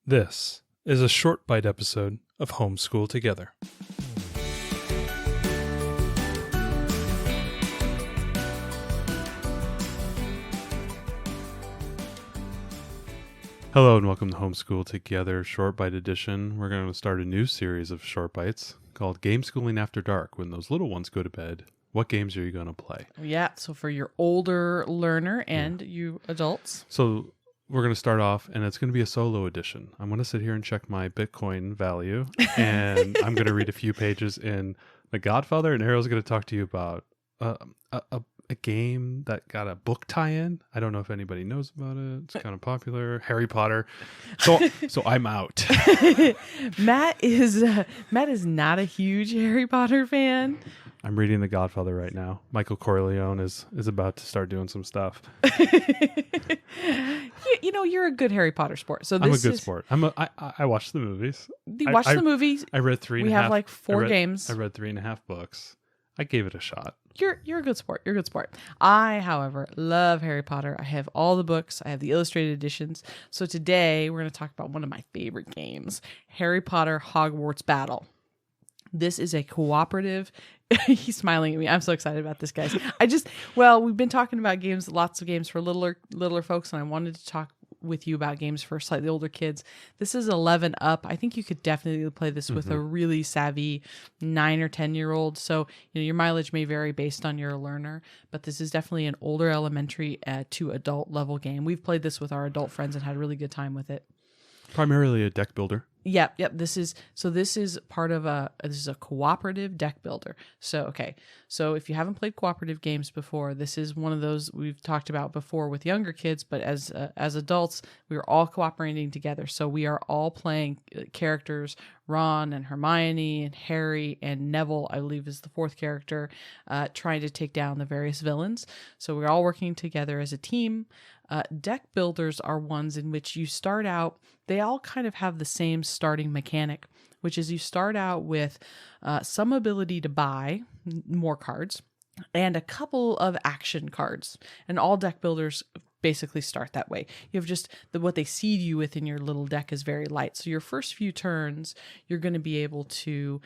This is a short bite episode of Homeschool Together. Hello and welcome to Homeschool Together Short Bite Edition. We're going to start a new series of short bites called Gameschooling After Dark. When those little ones go to bed, what games are you going to play? Yeah, so for your older learner and you adults. So we're going to start off, and it's going to be a solo edition. I'm going to sit here and check my Bitcoin value, and I'm going to read a few pages in The Godfather, and Ariel's going to talk to you about a game that got a book tie-in. I don't know if anybody knows about it. It's kind of popular. Harry Potter. So I'm out. Matt is not a huge Harry Potter fan. I'm reading The Godfather right now. Michael Corleone is about to start doing some stuff. You know, you're a good Harry Potter sport. So I'm a good sport. I watch the movies. You watch the movies. I read three and we a half. have like four games. I read 3.5 books. I gave it a shot. You're a good sport. You're a good sport. I, however, love Harry Potter. I have all the books. I have the illustrated editions. So today we're going to talk about one of my favorite games, Harry Potter Hogwarts Battle. This is a cooperative. He's smiling at me. I'm so excited about this, guys. We've been talking about games, lots of games for littler folks, and I wanted to talk with you about games for slightly older kids. This is 11 up. I think you could definitely play this with a really savvy 9 or 10-year-old. So, your mileage may vary based on your learner, but this is definitely an older elementary to adult level game. We've played this with our adult friends and had a really good time with it. Primarily a deck builder. Yep. This is part of this is a cooperative deck builder. So if you haven't played cooperative games before, this is one of those we've talked about before with younger kids, but as adults, we are all cooperating together. So we are all playing characters, Ron and Hermione and Harry and Neville, I believe is the fourth character, trying to take down the various villains. So we're all working together as a team. Deck builders are ones in which you start out, they all kind of have the same starting mechanic, which is you start out with some ability to buy more cards and a couple of action cards. And all deck builders basically start that way. You have just what they seed you with in your little deck is very light. So your first few turns, you're going to be able to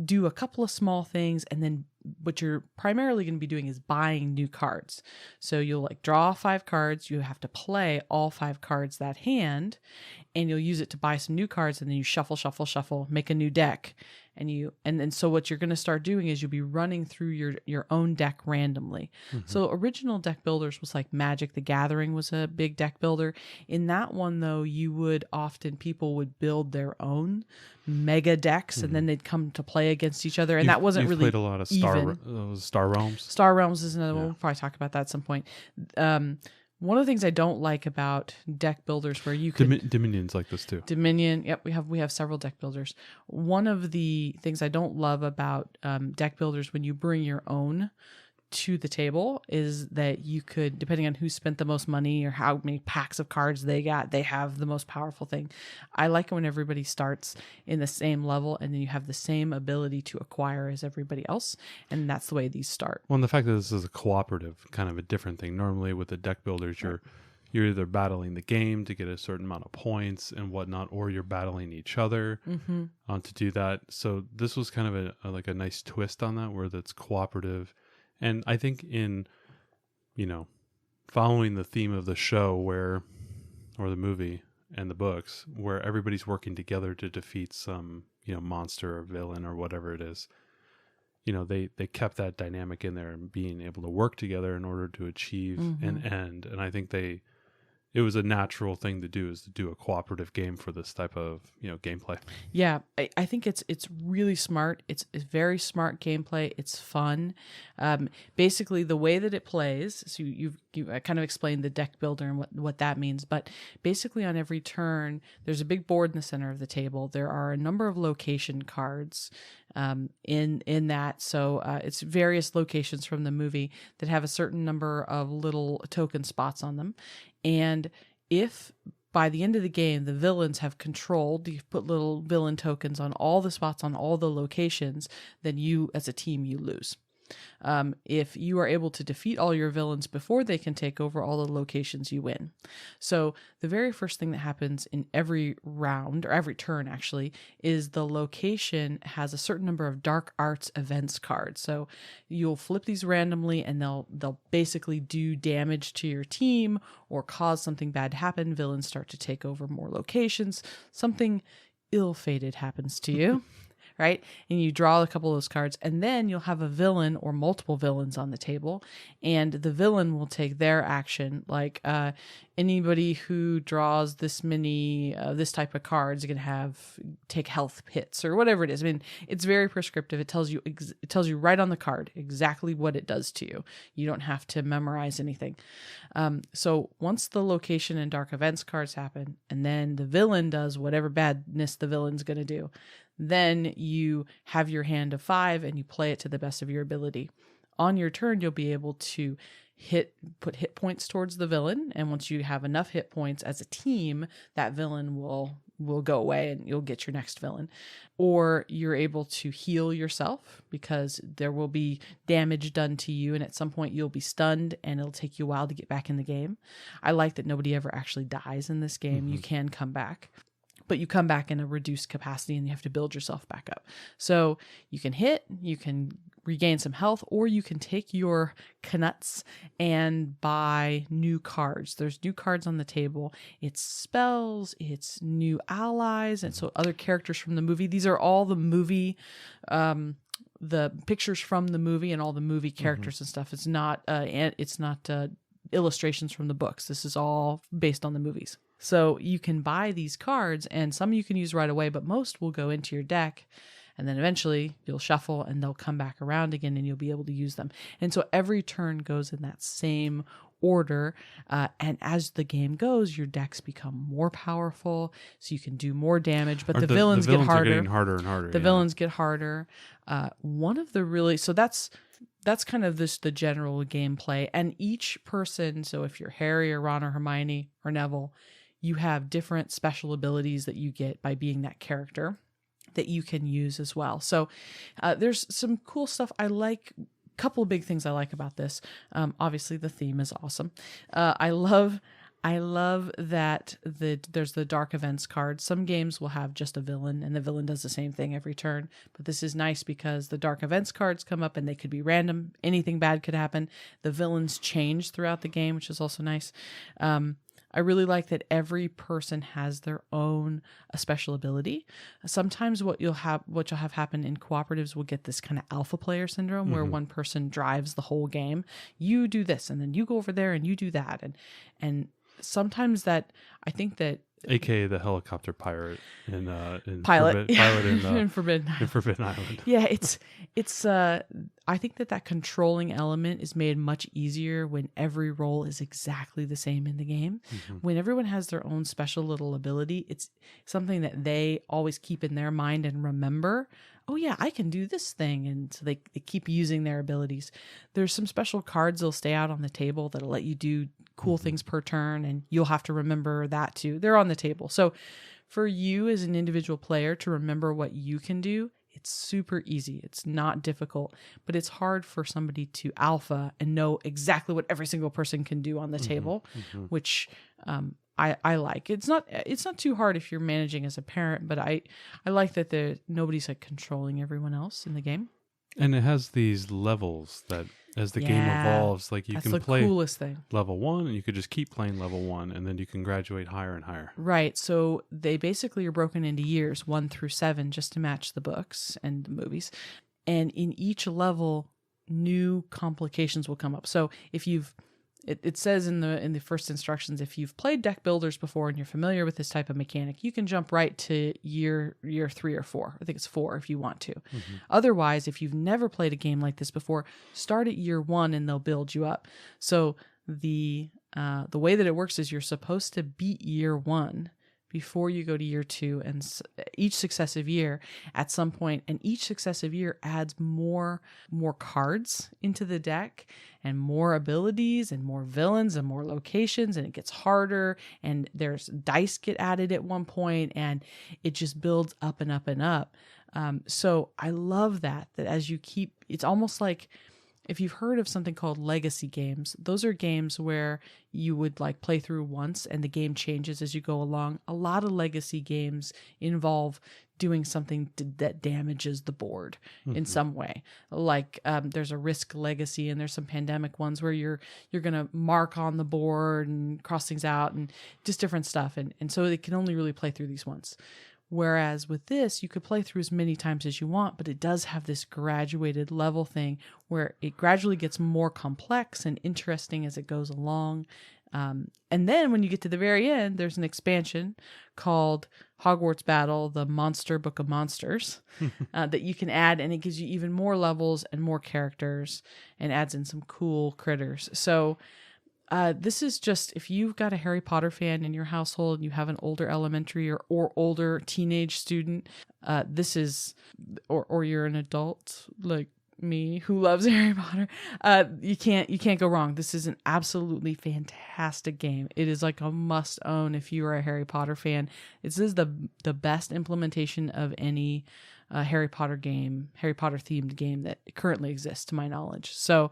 do a couple of small things, and then what you're primarily going to be doing is buying new cards. So you'll draw 5 cards. You have to play all 5 cards that hand, and you'll use it to buy some new cards, and then you shuffle, make a new deck. And so what you're going to start doing is you'll be running through your own deck randomly. Mm-hmm. So original deck builders was like Magic the Gathering was a big deck builder. In that one though, people would build their own mega decks, and then they'd come to play against each other. And that wasn't really played a lot of Star Realms. Star Realms is another one. We'll probably talk about that at some point. One of the things I don't like about deck builders where you can... Dominion's like this too. Dominion, yep, we have several deck builders. One of the things I don't love about deck builders when you bring your own to the table is that you could, depending on who spent the most money or how many packs of cards they got, they have the most powerful thing. I like it when everybody starts in the same level and then you have the same ability to acquire as everybody else, and that's the way these start. Well, and the fact that this is a cooperative, kind of a different thing. Normally with the deck builders, you're either battling the game to get a certain amount of points and whatnot, or you're battling each other to do that. So this was kind of a nice twist on that, where that's cooperative. And I think in, following the theme of the show or the movie and the books, where everybody's working together to defeat some, monster or villain or whatever it is, they kept that dynamic in there and being able to work together in order to achieve an end. And I think it was a natural thing to do, is to do a cooperative game for this type of, gameplay. Yeah, I think it's really smart. It's very smart gameplay. It's fun. Basically, the way that it plays, so I kind of explained the deck builder and what that means, but basically on every turn, there's a big board in the center of the table. There are a number of location cards in that. So it's various locations from the movie that have a certain number of little token spots on them. And if by the end of the game, the villains have controlled, you've put little villain tokens on all the spots on all the locations, then you as a team, you lose. If you are able to defeat all your villains before they can take over all the locations, you win. So the very first thing that happens in every round, or every turn actually, is the location has a certain number of dark arts events cards. So you'll flip these randomly, and they'll basically do damage to your team or cause something bad to happen. Villains start to take over more locations. Something ill-fated happens to you. Right? And you draw a couple of those cards, and then you'll have a villain or multiple villains on the table, and the villain will take their action. Like anybody who draws this many, this type of cards, is going to take health hits or whatever it is. I mean, it's very prescriptive. It tells you right on the card exactly what it does to you. You don't have to memorize anything. So once the location and dark events cards happen, and then the villain does whatever badness the villain's going to do, then you have your hand of 5 and you play it to the best of your ability. On your turn, you'll be able to put hit points towards the villain, and once you have enough hit points as a team, that villain will go away and you'll get your next villain. Or you're able to heal yourself because there will be damage done to you, and at some point you'll be stunned and it'll take you a while to get back in the game. I like that nobody ever actually dies in this game. You can come back, but you come back in a reduced capacity and you have to build yourself back up. So you can hit, you can regain some health, or you can take your knuts and buy new cards. There's new cards on the table. It's spells, it's new allies, and so other characters from the movie. These are all the movie, the pictures from the movie and all the movie characters and stuff. It's not illustrations from the books. This is all based on the movies. So you can buy these cards, and some you can use right away, but most will go into your deck, and then eventually you'll shuffle and they'll come back around again and you'll be able to use them. And so every turn goes in that same order, and as the game goes, your decks become more powerful, so you can do more damage, but the villains get harder. Are getting harder and harder. The villains get harder. That's kind of the general gameplay, and each person, so if you're Harry or Ron or Hermione or Neville, you have different special abilities that you get by being that character that you can use as well. So there's some cool stuff. I like a couple of big things I like about this. Obviously the theme is awesome. I love that there's the dark events card. Some games will have just a villain, and the villain does the same thing every turn. But this is nice because the dark events cards come up and they could be random. Anything bad could happen. The villains change throughout the game, which is also nice. I really like that every person has their own special ability. Sometimes what you'll have happen in cooperatives will get this kind of alpha player syndrome where one person drives the whole game. You do this, and then you go over there and you do that, and sometimes that I think that. AKA the helicopter pirate in pilot in Forbidden Island. Yeah, it's I think that controlling element is made much easier when every role is exactly the same in the game. When everyone has their own special little ability, it's something that they always keep in their mind and remember. Oh yeah, I can do this thing, and so they keep using their abilities. There's some special cards that'll stay out on the table that'll let you do cool things per turn, and you'll have to remember that too. They're on the table. So for you as an individual player to remember what you can do, it's super easy. It's not difficult, but it's hard for somebody to alpha and know exactly what every single person can do on the table, which I like. It's not too hard if you're managing as a parent, but I like that nobody's like controlling everyone else in the game. And it has these levels that as the game evolves, like you can play coolest thing. Level 1, and you could just keep playing level 1, and then you can graduate higher and higher. Right. So they basically are broken into years 1 through 7 just to match the books and the movies. And in each level, new complications will come up. So if it says in the first instructions, if you've played deck builders before and you're familiar with this type of mechanic, you can jump right to year 3 or 4. I think it's 4 if you want to. Otherwise, if you've never played a game like this before, start at year 1 and they'll build you up. So the way that it works is you're supposed to beat year 1 before you go to year 2, and each successive year at some point, and each successive year adds more cards into the deck and more abilities and more villains and more locations, and it gets harder, and there's dice get added at one point, and it just builds up and up and up. So I love that as you keep, it's almost like if you've heard of something called legacy games, those are games where you would like play through once and the game changes as you go along. A lot of legacy games involve doing something that damages the board in some way. Like there's a Risk Legacy, and there's some pandemic ones where you're going to mark on the board and cross things out and just different stuff. And so it can only really play through these once. Whereas with this, you could play through as many times as you want, but it does have this graduated level thing where it gradually gets more complex and interesting as it goes along. And then when you get to the very end, there's an expansion called Hogwarts Battle, the Monster Book of Monsters, that you can add, and it gives you even more levels and more characters and adds in some cool critters. So this is just, if you've got a Harry Potter fan in your household and you have an older elementary or older teenage student, this is, or you're an adult like me who loves Harry Potter, you can't go wrong. This is an absolutely fantastic game. It is like a must own if you are a Harry Potter fan. This is the best implementation of any Harry Potter themed game that currently exists to my knowledge. So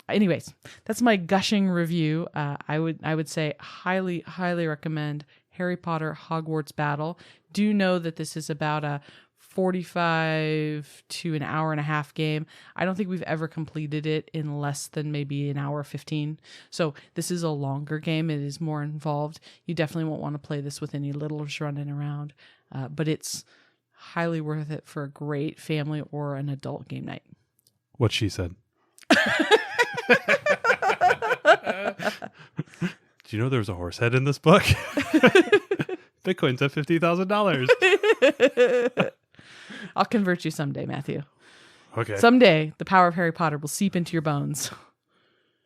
anyways, that's my gushing review. I would say highly recommend Harry Potter Hogwarts Battle. Do know that this is about a 45 to an hour and a half game. I don't think we've ever completed it in less than maybe an hour 15. So this is a longer game. It is more involved. You definitely won't want to play this with any littles running around, but it's highly worth it for a great family or an adult game night. What she said. Do you know there's a horse head in this book? Bitcoin's at $50,000. I'll convert you someday, Matthew. Okay. Someday, the power of Harry Potter will seep into your bones.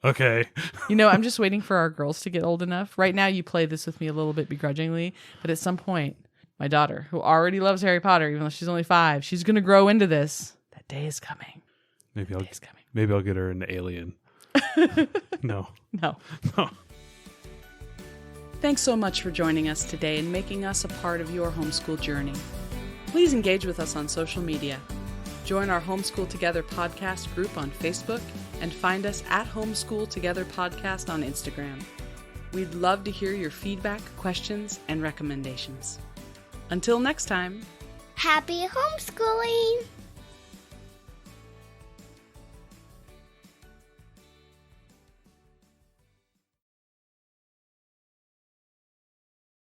Okay. You know, I'm just waiting for our girls to get old enough. Right now, you play this with me a little bit begrudgingly, but at some point, my daughter, who already loves Harry Potter, even though she's only 5, she's going to grow into this. That day is coming. Maybe I'll get her into Alien. No. Thanks so much for joining us today and making us a part of your homeschool journey. Please engage with us on social media. Join our Homeschool Together podcast group on Facebook and find us at Homeschool Together Podcast on Instagram. We'd love to hear your feedback, questions, and recommendations. Until next time, Happy homeschooling!